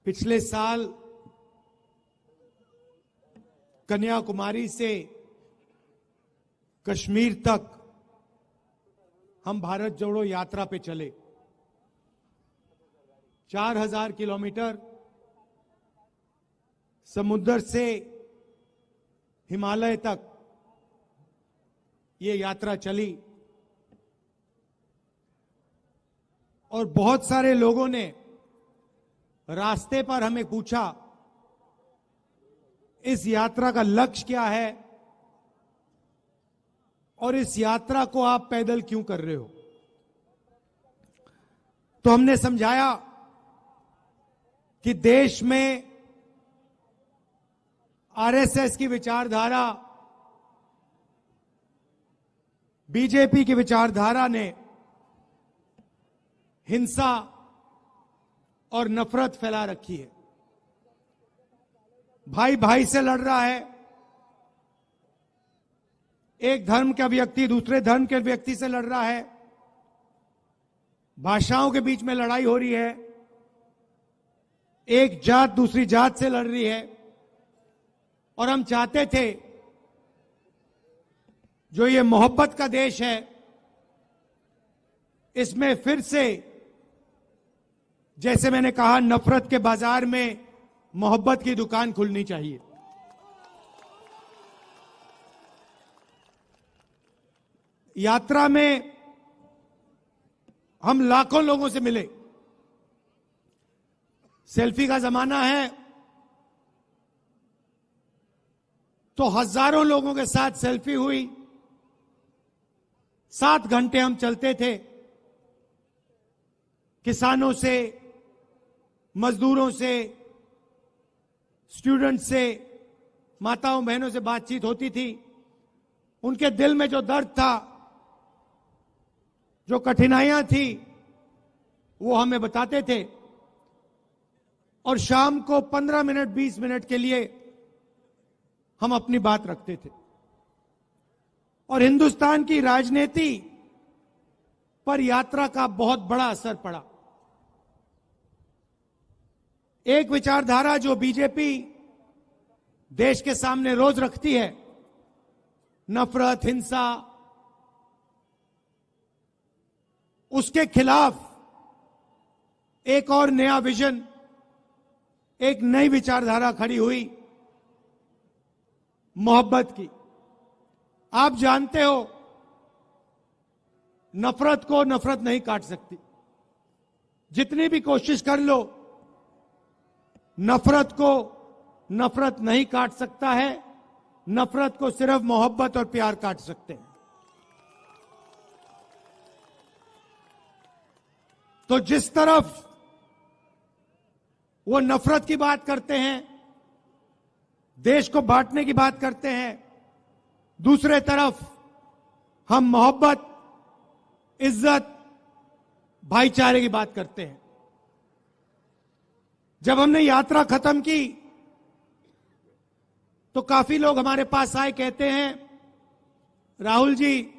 पिछले साल कन्याकुमारी से कश्मीर तक हम भारत जोड़ो यात्रा पे चले। 4000 किलोमीटर समुद्र से हिमालय तक ये यात्रा चली और बहुत सारे लोगों ने रास्ते पर हमें पूछा, इस यात्रा का लक्ष्य क्या है और इस यात्रा को आप पैदल क्यों कर रहे हो। तो हमने समझाया कि देश में आरएसएस की विचारधारा, बीजेपी की विचारधारा ने हिंसा और नफरत फैला रखी है। भाई भाई से लड़ रहा है, एक धर्म का व्यक्ति दूसरे धर्म के व्यक्ति से लड़ रहा है, भाषाओं के बीच में लड़ाई हो रही है, एक जात दूसरी जात से लड़ रही है। और हम चाहते थे जो ये मोहब्बत का देश है, इसमें फिर से जैसे मैंने कहा, नफरत के बाजार में मोहब्बत की दुकान खुलनी चाहिए। यात्रा में हम लाखों लोगों से मिले। सेल्फी का जमाना है तो हजारों लोगों के साथ सेल्फी हुई। 7 घंटे हम चलते थे, किसानों से, मजदूरों से, स्टूडेंट से, माताओं बहनों से बातचीत होती थी। उनके दिल में जो दर्द था, जो कठिनाइयां थी, वो हमें बताते थे। और शाम को 15 मिनट 20 मिनट के लिए हम अपनी बात रखते थे। और हिंदुस्तान की राजनीति पर यात्रा का बहुत बड़ा असर पड़ा। एक विचारधारा जो बीजेपी देश के सामने रोज रखती है, नफरत, हिंसा, उसके खिलाफ एक और नया विजन, एक नई विचारधारा खड़ी हुई, मोहब्बत की। आप जानते हो, नफरत को नफरत नहीं काट सकती। जितनी भी कोशिश कर लो, नफरत को नफरत नहीं काट सकता है। नफरत को सिर्फ मोहब्बत और प्यार काट सकते हैं। तो जिस तरफ वो नफरत की बात करते हैं, देश को बांटने की बात करते हैं, दूसरे तरफ हम मोहब्बत, इज्जत, भाईचारे की बात करते हैं। जब हमने यात्रा खत्म की तो काफी लोग हमारे पास आए, कहते हैं, राहुल जी,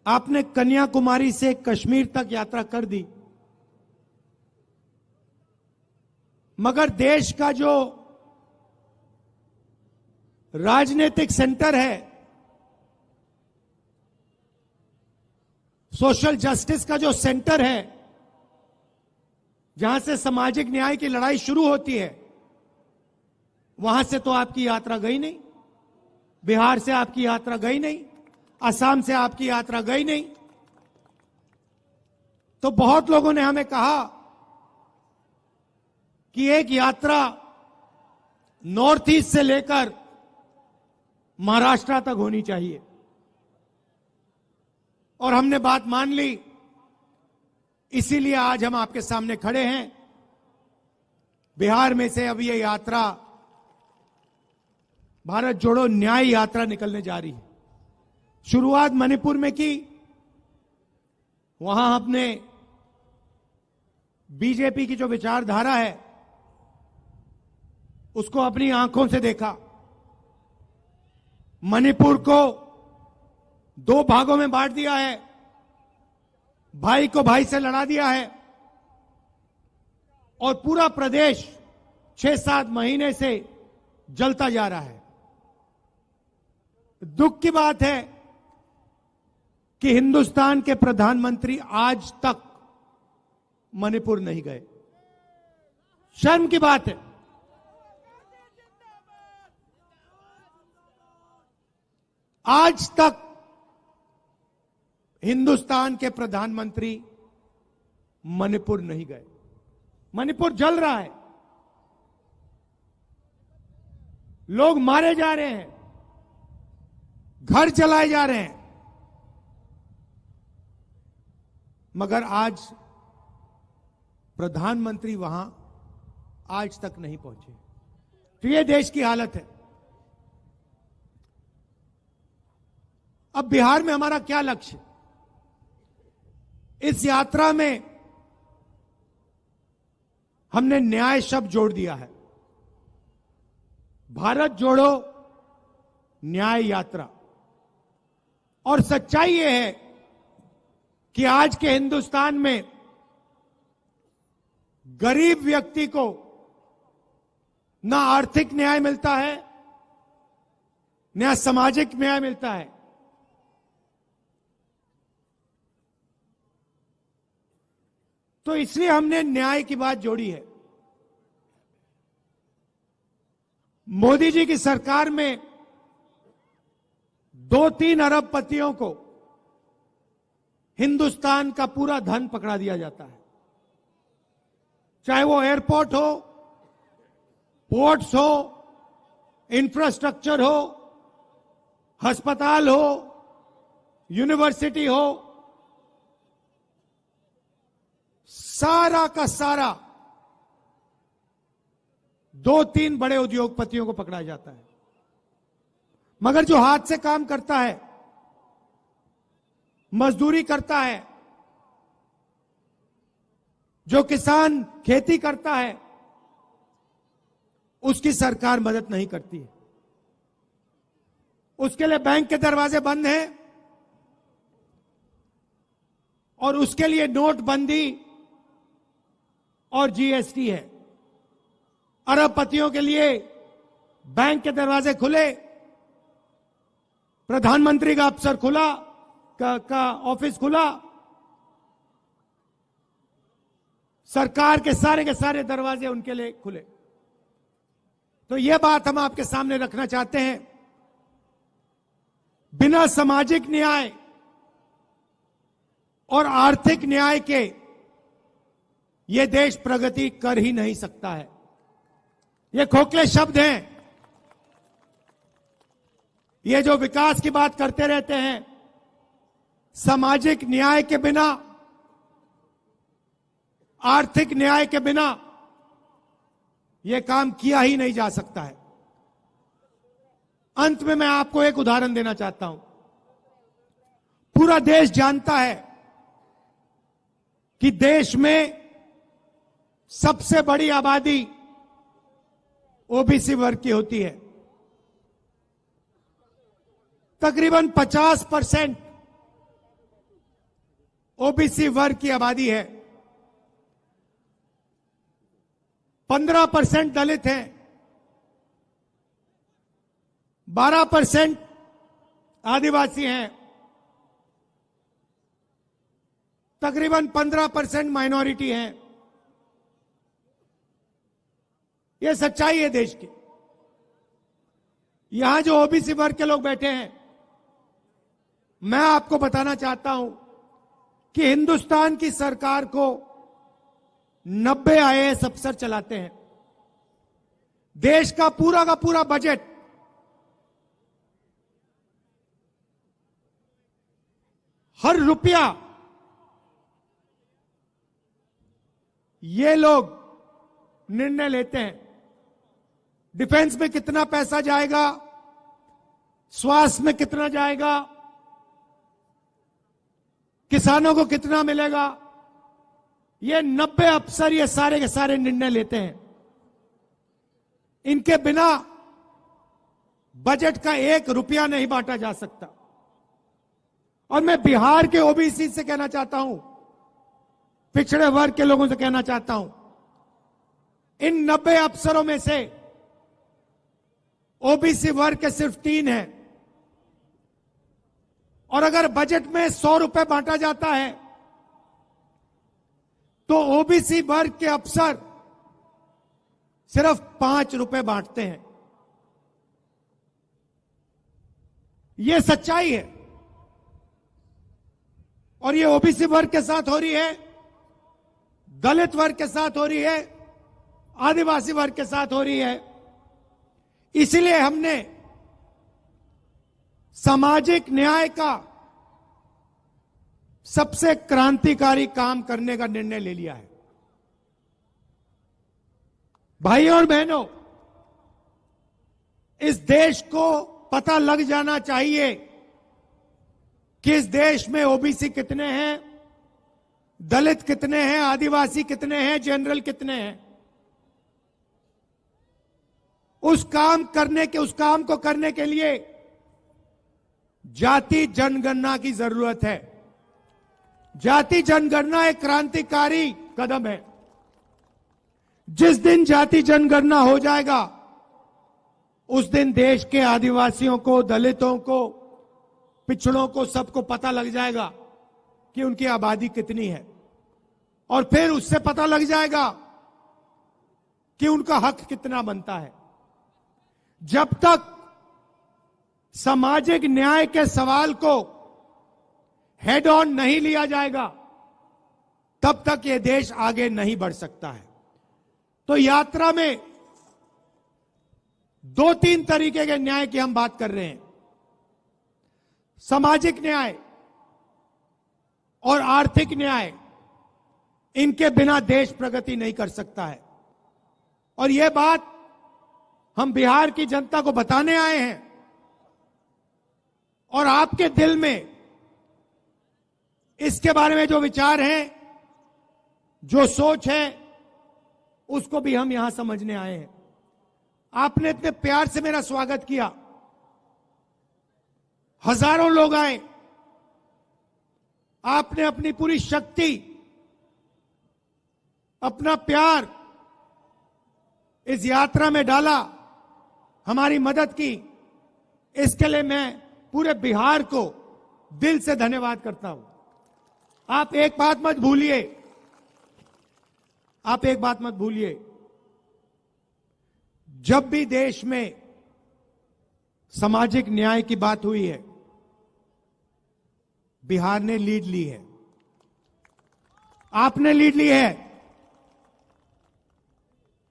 आपने कन्याकुमारी से कश्मीर तक यात्रा कर दी, मगर देश का जो राजनीतिक सेंटर है, सोशल जस्टिस का जो सेंटर है, जहां से सामाजिक न्याय की लड़ाई शुरू होती है, वहां से तो आपकी यात्रा गई नहीं। बिहार से आपकी यात्रा गई नहीं, असम से आपकी यात्रा गई नहीं। तो बहुत लोगों ने हमें कहा कि एक यात्रा नॉर्थ ईस्ट से लेकर महाराष्ट्र तक होनी चाहिए। और हमने बात मान ली, इसीलिए आज हम आपके सामने खड़े हैं। बिहार में से अब ये यात्रा भारत जोड़ो न्याय यात्रा निकलने जा रही है। शुरुआत मणिपुर में की, वहां अपने बीजेपी की जो विचारधारा है उसको अपनी आंखों से देखा। मणिपुर को 2 भागों में बांट दिया है, भाई को भाई से लड़ा दिया है और पूरा प्रदेश 6-7 महीने से जलता जा रहा है। दुख की बात है कि हिंदुस्तान के प्रधानमंत्री आज तक मणिपुर नहीं गए। शर्म की बात है। आज तक हिंदुस्तान के प्रधानमंत्री मणिपुर नहीं गए। मणिपुर जल रहा है, लोग मारे जा रहे हैं, घर जलाए जा रहे हैं, मगर आज प्रधानमंत्री वहां आज तक नहीं पहुंचे। तो ये देश की हालत है। अब बिहार में हमारा क्या लक्ष्य? इस यात्रा में हमने न्याय शब्द जोड़ दिया है। भारत जोड़ो न्याय यात्रा। और सच्चाई यह है कि आज के हिंदुस्तान में गरीब व्यक्ति को ना आर्थिक न्याय मिलता है, ना सामाजिक न्याय मिलता है। तो इसलिए हमने न्याय की बात जोड़ी है। मोदी जी की सरकार में 2-3 अरबपतियों को हिंदुस्तान का पूरा धन पकड़ा दिया जाता है, चाहे वो एयरपोर्ट हो, पोर्ट्स हो, इंफ्रास्ट्रक्चर हो, अस्पताल हो, यूनिवर्सिटी हो, सारा का सारा 2-3 बड़े उद्योगपतियों को पकड़ा जाता है। मगर जो हाथ से काम करता है, मजदूरी करता है, जो किसान खेती करता है, उसकी सरकार मदद नहीं करती है। उसके लिए बैंक के दरवाजे बंद हैं और उसके लिए नोटबंदी और जीएसटी है। अरबपतियों के लिए बैंक के दरवाजे खुले, प्रधानमंत्री का अफसर खुला, का ऑफिस खुला, सरकार के सारे दरवाजे उनके लिए खुले। तो यह बात हम आपके सामने रखना चाहते हैं। बिना सामाजिक न्याय और आर्थिक न्याय के यह देश प्रगति कर ही नहीं सकता है। ये खोखले शब्द हैं। ये जो विकास की बात करते रहते हैं, सामाजिक न्याय के बिना, आर्थिक न्याय के बिना यह काम किया ही नहीं जा सकता है। अंत में मैं आपको एक उदाहरण देना चाहता हूं। पूरा देश जानता है कि देश में सबसे बड़ी आबादी ओबीसी वर्ग की होती है। तकरीबन 50% ओबीसी वर्ग की आबादी है। 15% दलित हैं, 12% आदिवासी हैं, तकरीबन 15% माइनॉरिटी हैं। यह सच्चाई है देश की। यहां जो ओबीसी वर्ग के लोग बैठे हैं, मैं आपको बताना चाहता हूं कि हिंदुस्तान की सरकार को 90 आईएएस अफसर चलाते हैं। देश का पूरा बजट हर रुपया ये लोग निर्णय लेते हैं। डिफेंस में कितना पैसा जाएगा, स्वास्थ्य में कितना जाएगा, किसानों को कितना मिलेगा, ये 90 अफसर ये सारे के सारे निर्णय लेते हैं। इनके बिना बजट का 1 रुपया नहीं बांटा जा सकता। और मैं बिहार के ओबीसी से कहना चाहता हूं, पिछड़े वर्ग के लोगों से कहना चाहता हूं इन 90 अफसरों में से ओबीसी वर्ग के सिर्फ 3 हैं। और अगर बजट में 100 रुपए बांटा जाता है तो ओबीसी वर्ग के अफसर सिर्फ 5 रुपए बांटते हैं। यह सच्चाई है। और ये ओबीसी वर्ग के साथ हो रही है, दलित वर्ग के साथ हो रही है, आदिवासी वर्ग के साथ हो रही है। इसलिए हमने सामाजिक न्याय का सबसे क्रांतिकारी काम करने का निर्णय ले लिया है। भाइयों और बहनों, इस देश को पता लग जाना चाहिए कि इस देश में ओबीसी कितने हैं, दलित कितने हैं, आदिवासी कितने हैं, जनरल कितने हैं। उस काम को करने के लिए जाति जनगणना की जरूरत है। जाति जनगणना एक क्रांतिकारी कदम है। जिस दिन जाति जनगणना हो जाएगा उस दिन देश के आदिवासियों को, दलितों को, पिछड़ों को, सबको पता लग जाएगा कि उनकी आबादी कितनी है। और फिर उससे पता लग जाएगा कि उनका हक कितना बनता है। जब तक सामाजिक न्याय के सवाल को हेड ऑन नहीं लिया जाएगा तब तक यह देश आगे नहीं बढ़ सकता है। तो यात्रा में 2-3 तरीके के न्याय की हम बात कर रहे हैं। सामाजिक न्याय और आर्थिक न्याय, इनके बिना देश प्रगति नहीं कर सकता है। और यह बात हम बिहार की जनता को बताने आए हैं। और आपके दिल में इसके बारे में जो विचार हैं, जो सोच है, उसको भी हम यहां समझने आए हैं। आपने इतने प्यार से मेरा स्वागत किया, हजारों लोग आए, आपने अपनी पूरी शक्ति, अपना प्यार इस यात्रा में डाला, हमारी मदद की। इसके लिए मैं पूरे बिहार को दिल से धन्यवाद करता हूं। आप एक बात मत भूलिए, जब भी देश में सामाजिक न्याय की बात हुई है, बिहार ने लीड ली है, आपने लीड ली है।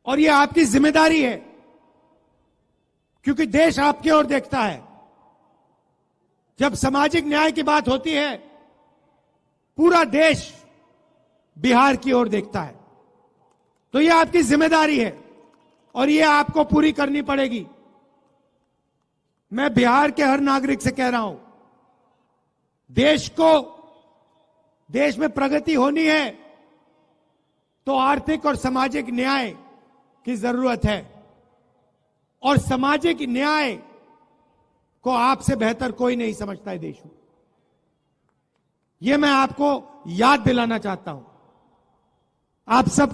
और यह आपकी जिम्मेदारी है, क्योंकि देश आपकी ओर देखता है। जब सामाजिक न्याय की बात होती है, पूरा देश बिहार की ओर देखता है। तो यह आपकी जिम्मेदारी है और यह आपको पूरी करनी पड़ेगी। मैं बिहार के हर नागरिक से कह रहा हूं, देश में प्रगति होनी है तो आर्थिक और सामाजिक न्याय की जरूरत है। और सामाजिक न्याय को आपसे बेहतर कोई नहीं समझता है देश में। यह मैं आपको याद दिलाना चाहता हूं। आप सब